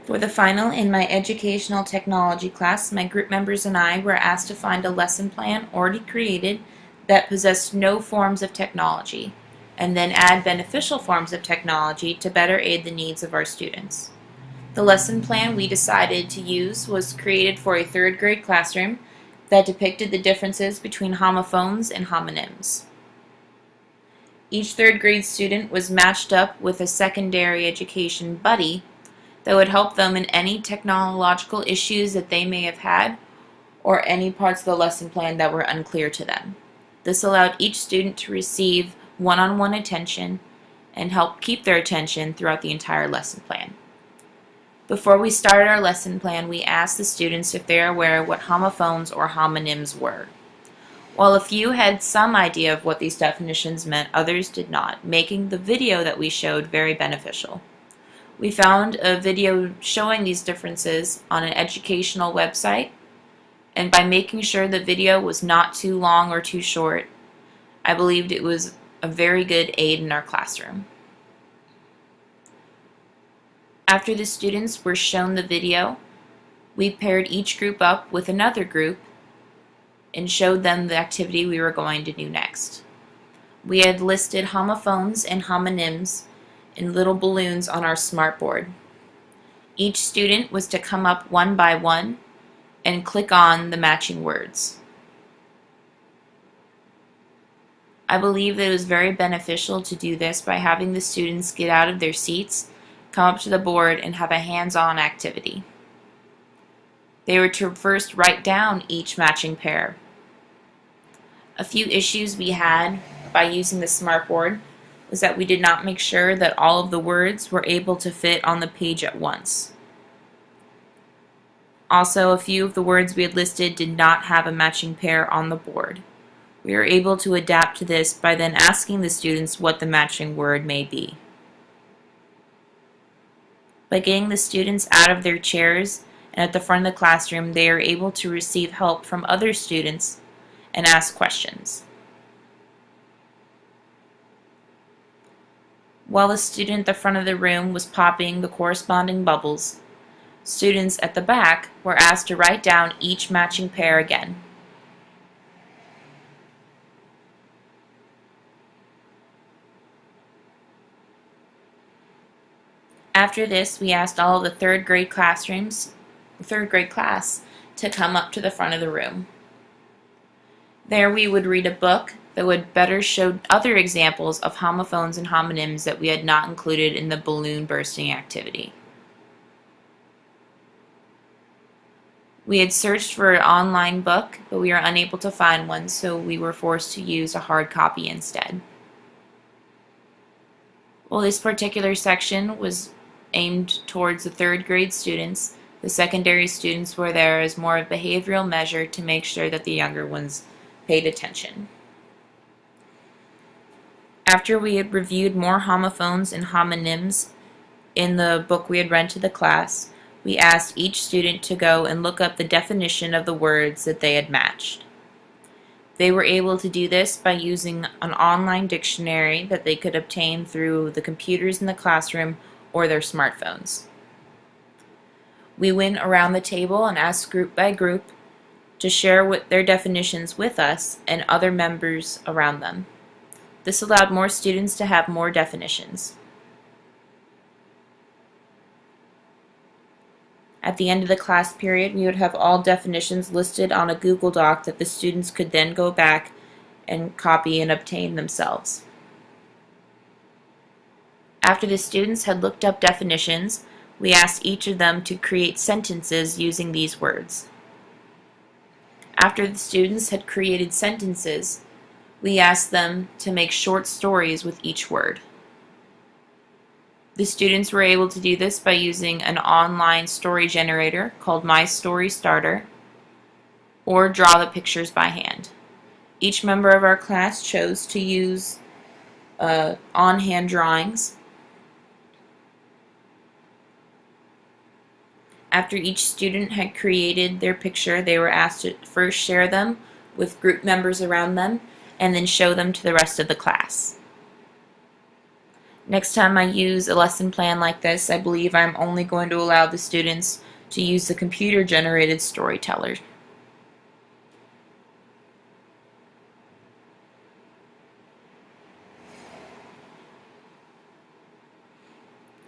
For the final in my educational technology class, my group members and I were asked to find a lesson plan already created that possessed no forms of technology, and then add beneficial forms of technology to better aid the needs of our students. The lesson plan we decided to use was created for a third grade classroom that depicted the differences between homophones and homonyms. Each third grade student was matched up with a secondary education buddy that would help them in any technological issues that they may have had or any parts of the lesson plan that were unclear to them. This allowed each student to receive one-on-one attention and help keep their attention throughout the entire lesson plan. Before we started our lesson plan, we asked the students if they are aware of what homophones or homonyms were. While a few had some idea of what these definitions meant, others did not, making the video that we showed very beneficial. We found a video showing these differences on an educational website, and by making sure the video was not too long or too short, I believed it was a very good aid in our classroom. After the students were shown the video, we paired each group up with another group and showed them the activity we were going to do next. We had listed homophones and homonyms in little balloons on our smartboard. Each student was to come up one by one and click on the matching words. I believe that it was very beneficial to do this by having the students get out of their seats, come up to the board, and have a hands-on activity. They were to first write down each matching pair. A few issues we had by using the smartboard was that we did not make sure that all of the words were able to fit on the page at once. Also, a few of the words we had listed did not have a matching pair on the board. We were able to adapt to this by then asking the students what the matching word may be. By getting the students out of their chairs and at the front of the classroom, they are able to receive help from other students and ask questions. While the student at the front of the room was popping the corresponding bubbles, students at the back were asked to write down each matching pair again. After this, we asked all of the third grade class to come up to the front of the room. There we would read a book that would better show other examples of homophones and homonyms that we had not included in the balloon bursting activity. We had searched for an online book, but we were unable to find one, so we were forced to use a hard copy instead. While this particular section was aimed towards the third grade students, the secondary students were there as more of a behavioral measure to make sure that the younger ones paid attention. After we had reviewed more homophones and homonyms in the book we had read to the class, we asked each student to go and look up the definition of the words that they had matched. They were able to do this by using an online dictionary that they could obtain through the computers in the classroom or their smartphones. We went around the table and asked group by group to share their definitions with us and other members around them. This allowed more students to have more definitions. At the end of the class period, we would have all definitions listed on a Google Doc that the students could then go back and copy and obtain themselves. After the students had looked up definitions, we asked each of them to create sentences using these words. After the students had created sentences, we asked them to make short stories with each word. The students were able to do this by using an online story generator called MyStoryStarter or draw the pictures by hand. Each member of our class chose to use on-hand drawings. After each student had created their picture, they were asked to first share them with group members around them and then show them to the rest of the class. Next time I use a lesson plan like this, I believe I'm only going to allow the students to use the computer-generated storyteller.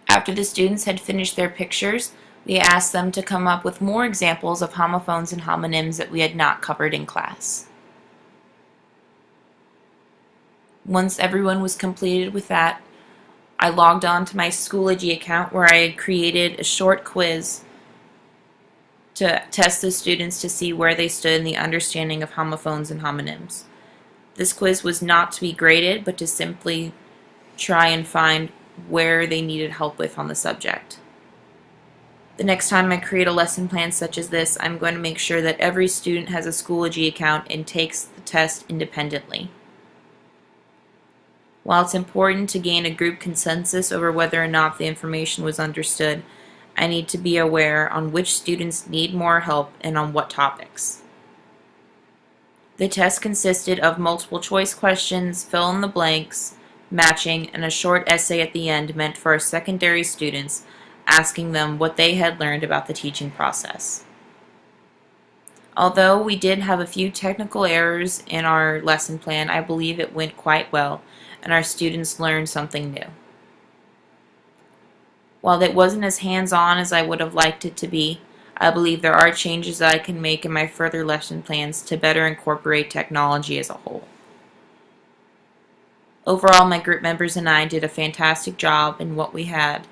After the students had finished their pictures, we asked them to come up with more examples of homophones and homonyms that we had not covered in class. Once everyone was completed with that, I logged on to my Schoology account where I had created a short quiz to test the students to see where they stood in the understanding of homophones and homonyms. This quiz was not to be graded, but to simply try and find where they needed help with on the subject. The next time I create a lesson plan such as this, I'm going to make sure that every student has a Schoology account and takes the test independently. While it's important to gain a group consensus over whether or not the information was understood, I need to be aware on which students need more help and on what topics. The test consisted of multiple choice questions, fill in the blanks, matching, and a short essay at the end meant for our secondary students, asking them what they had learned about the teaching process. Although we did have a few technical errors in our lesson plan, I believe it went quite well, and our students learned something new. While it wasn't as hands-on as I would have liked it to be, I believe there are changes that I can make in my further lesson plans to better incorporate technology as a whole. Overall, my group members and I did a fantastic job in what we had,